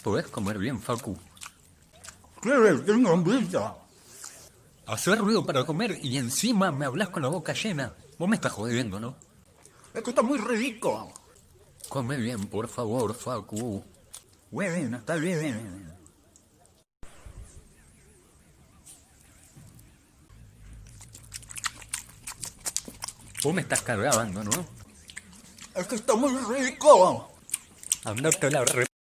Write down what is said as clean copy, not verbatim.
Podés comer bien, Facu. ¿Qué? Tengo hambrita. Hacer ruido para comer y encima me hablas con la boca llena. Vos me estás jodiendo, ¿no? Es que está muy rico. Come bien, por favor, Facu. Bueno, está bien. Vos me estás cargando, ¿no? Es que está muy rico. Andate la re...